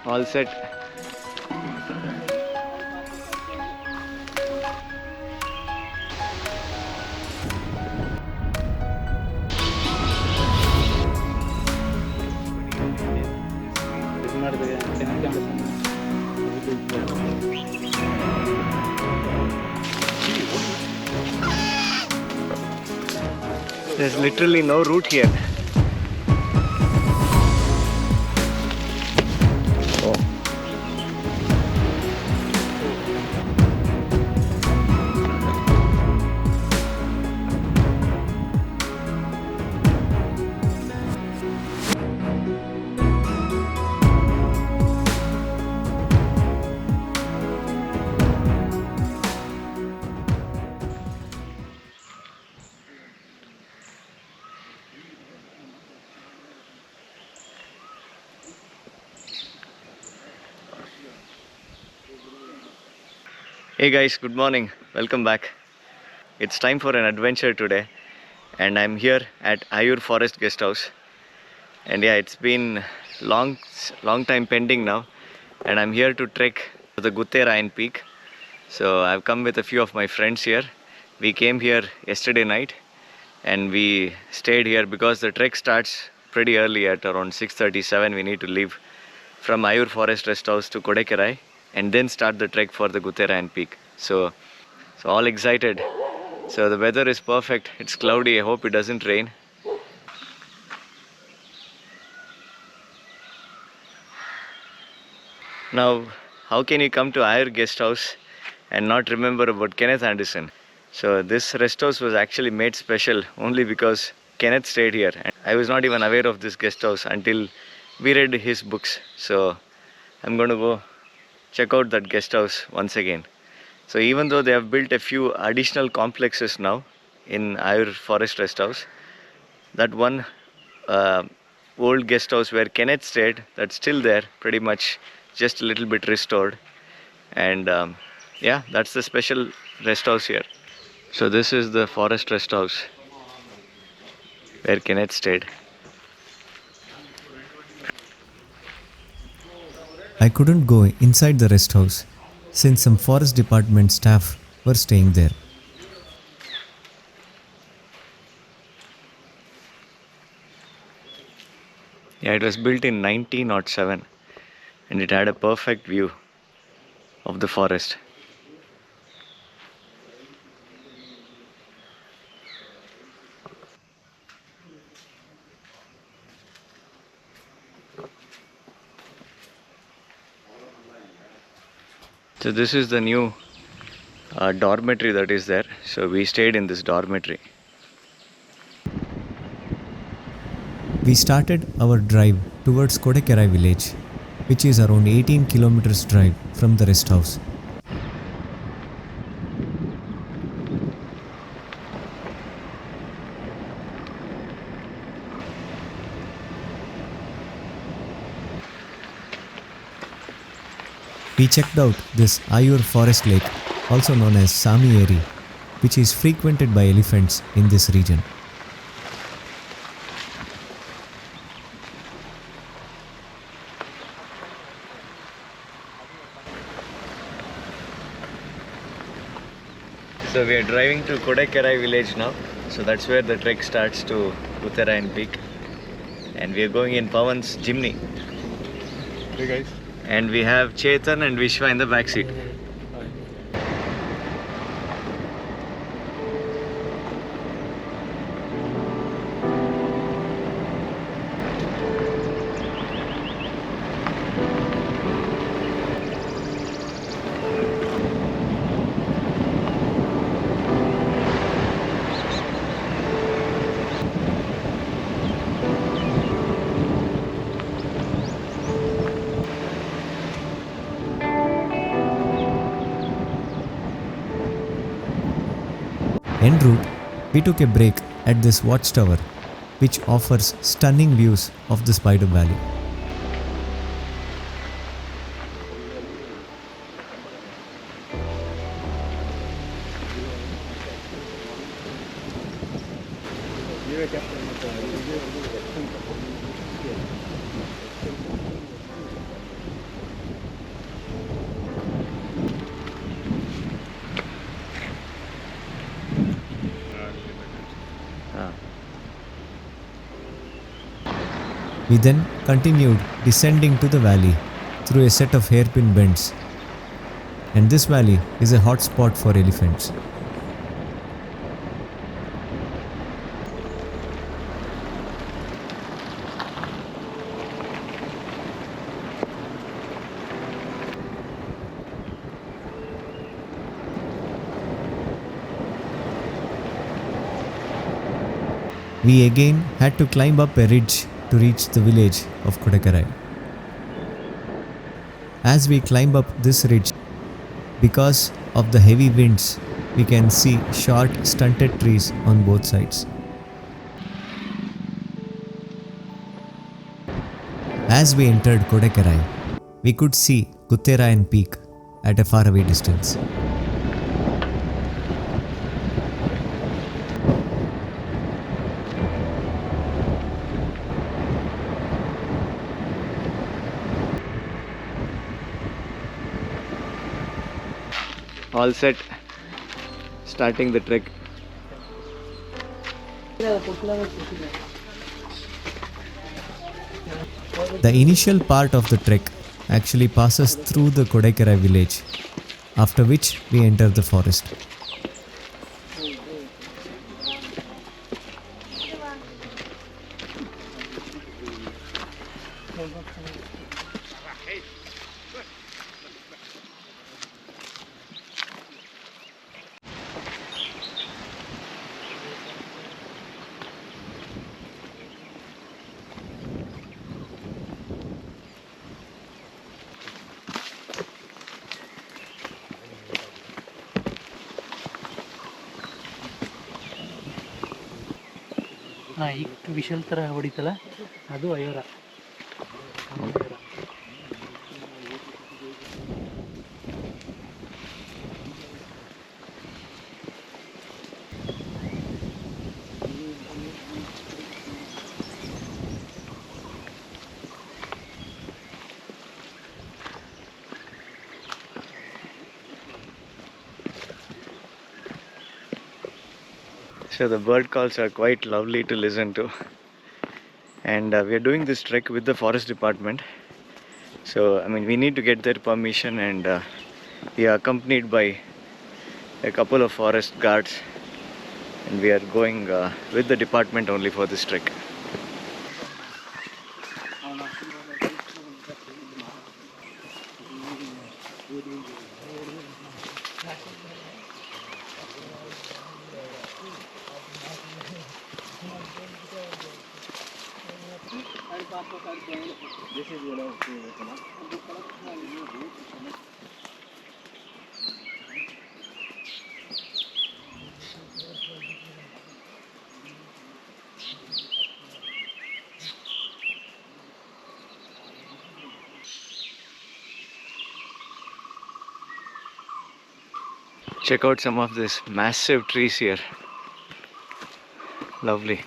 All set. There's literally no route here. Oh. Hey guys, good morning. Welcome back. It's time for an adventure today, and I'm here at Aiyur Forest Guest House. And yeah, it's been long time pending now, and I'm here to trek to the Gutherayan peak. So I've come with a few of my friends here. We came here yesterday night, and we stayed here because the trek starts pretty early at around 6:37. We need to leave from Aiyur Forest Rest House to Kodakarai and then start the trek for the Gutherayan peak. So all excited. So the weather is perfect. It's cloudy. I hope it doesn't rain. Now, how can you come to Aiyur Guest House and not remember about Kenneth Anderson? So this rest house was actually made special only because Kenneth stayed here. And I was not even aware of this guest house until we read his books. So I'm going to go check out that guest house once again. So even though they have built a few additional complexes now in Aiyur Forest Rest House, that one uh, old guest house where Kenneth stayed, that's still there, pretty much just a little bit restored. And yeah, that's the special rest house here. So this is the forest rest house where Kenneth stayed. I couldn't go inside the rest house since some forest department staff were staying there. Yeah, it was built in 1907 and it had a perfect view of the forest. So this is the new dormitory that is there. So we stayed in this dormitory. We started our drive towards Kodakarai village, which is around 18 kilometers drive from the rest house. We checked out this Aiyur forest lake, also known as Sami Eri, which is frequented by elephants in this region. So we are driving to Kodakarai village now. So that's where the trek starts to Gutherayan peak. And we are going in Pawan's Jimny. Hey guys. And we have Chetan and Vishwa in the back seat. En route, we took a break at this watchtower, which offers stunning views of the Spider Valley. Ah. We then continued descending to the valley through a set of hairpin bends. And this valley is a hot spot for elephants. We again had to climb up a ridge to reach the village of Kodakarai. As we climb up this ridge, because of the heavy winds, we can see short stunted trees on both sides. As we entered Kodakarai, we could see Gutherayan peak at a faraway distance. All set. Starting the trek. The initial part of the trek actually passes through the Kodakarai village, after which we enter the forest. ಈಗ whistle ಥರ ಹೊಡಿತಲ್ಲ ಅದು ಅಯ್ಯೂರ. So the bird calls are quite lovely to listen to. And we are doing this trek with the forest department. So, I mean, we need to get their permission, and we are accompanied by a couple of forest guards. And we are going with the department only for this trek. Check out some of these massive trees here. Lovely.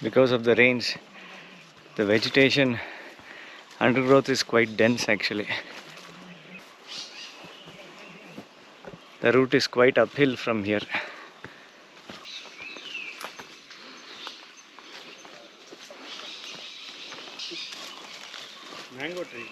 Because of the rains, the vegetation undergrowth is quite dense actually. The route is quite uphill from here. Mango tree.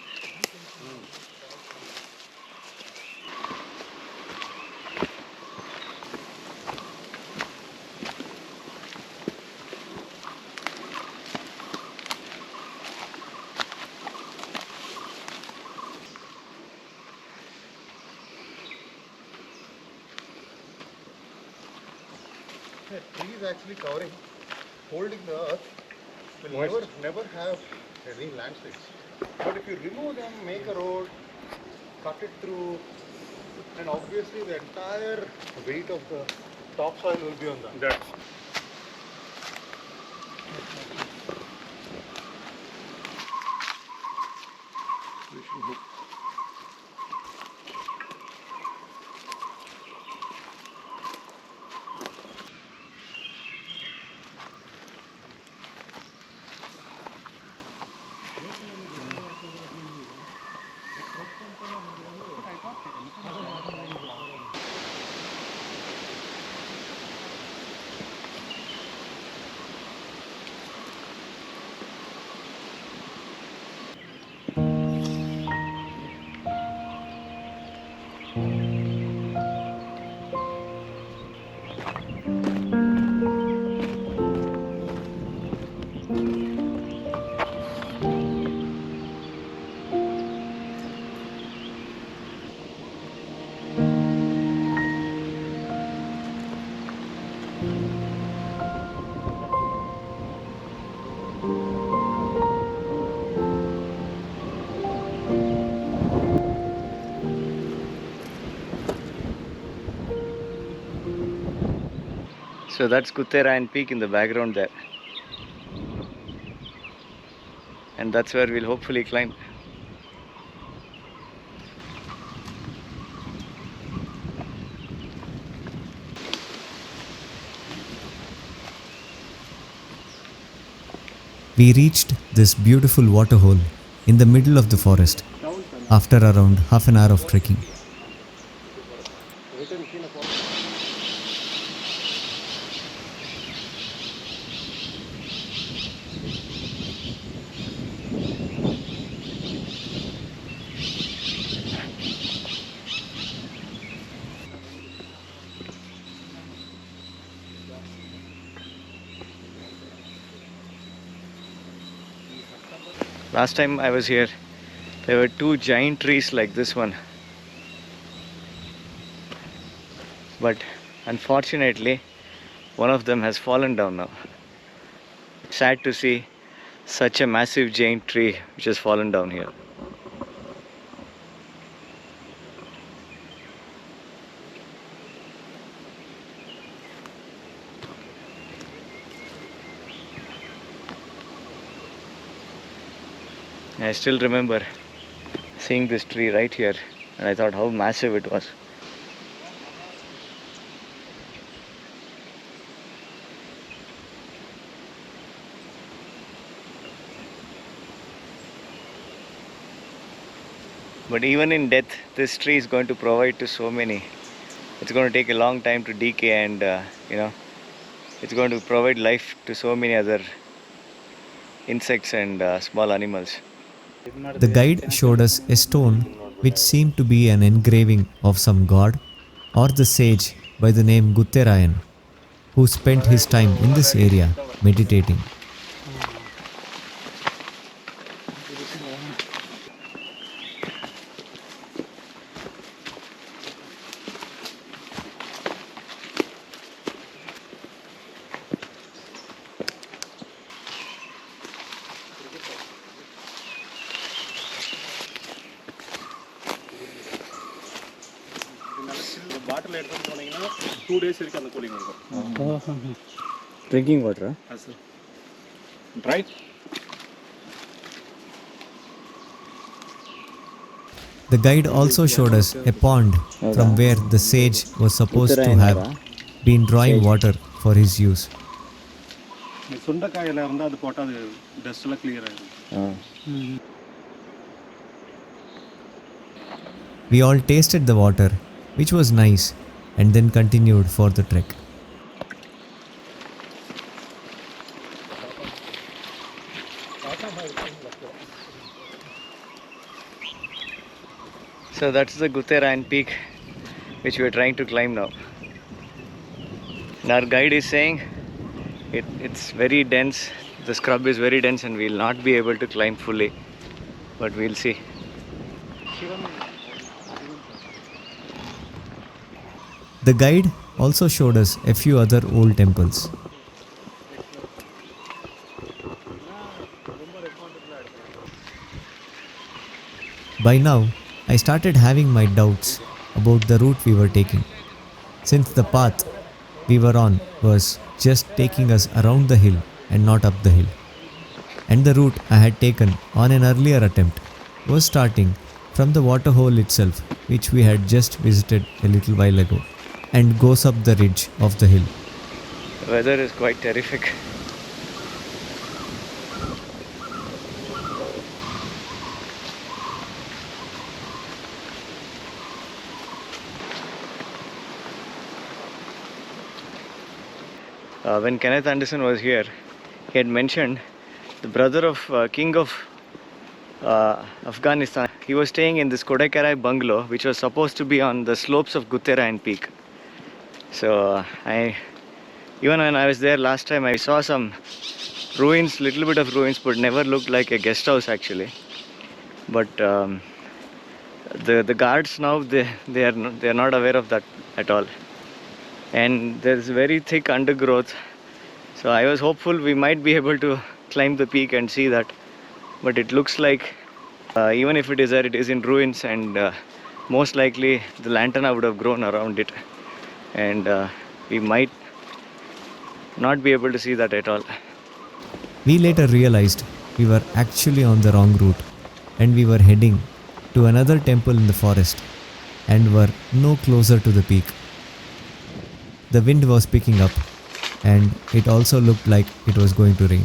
The tree is actually covering, holding the earth, will never have any landslides. But if you remove them, make a road, cut it through, And obviously the entire weight of the topsoil will be on that. So that's Gutherayan peak in the background there. And that's where we'll hopefully climb. We reached this beautiful waterhole in the middle of the forest after around half an hour of trekking. Last time I was here, there were two giant trees like this one. But unfortunately, one of them has fallen down now. Sad to see such a massive giant tree which has fallen down here. I still remember seeing this tree right here, and I thought how massive it was. But even in death, this tree is going to provide to so many. It's going to take a long time to decay, and it's going to provide life to so many other insects and small animals. The guide showed us a stone which seemed to be an engraving of some god or the sage by the name Gutherayan, who spent his time in this area meditating. பாட்டில் எடுத்துகிட்டு போனீங்கன்னா 2 days வரைக்கும் அந்த cooling இருக்கும். Drinking water? Right? The guide also showed us a pond from where the sage was supposed to have been drawing water for his use. சுண்டைக்காயில் இருந்தால் அது போட்டால் அது டஸ்ட்லாம் clear ஆகிடும். We all tasted the water, which was nice, and then continued for the trek. So that's the Gutherayan peak which we are trying to climb now. And our guide is saying it's very dense, the scrub is very dense and we'll not be able to climb fully. But we'll see. The guide also showed us a few other old temples. By now, I started having my doubts about the route we were taking, since the path we were on was just taking us around the hill and not up the hill. And the route I had taken on an earlier attempt was starting from the waterhole itself, which we had just visited a little while ago, and goes up the ridge of the hill. The weather is quite terrific. When Kenneth Anderson was here, he had mentioned the brother of King of Afghanistan. He was staying in this Kodakarai bungalow, which was supposed to be on the slopes of Gutherayan peak. So even when I was there last time, I saw some ruins, little bit of ruins, but never looked like a guest house actually. But the guards now they are not aware of that at all. And there's very thick undergrowth, so I was hopeful we might be able to climb the peak and see that, but it looks like even if it is there, it is in ruins, and most likely the lantana would have grown around it, and we might not be able to see that at all. We later realized we were actually on the wrong route, and we were heading to another temple in the forest and were no closer to the peak. The wind was picking up, and it also looked like it was going to rain.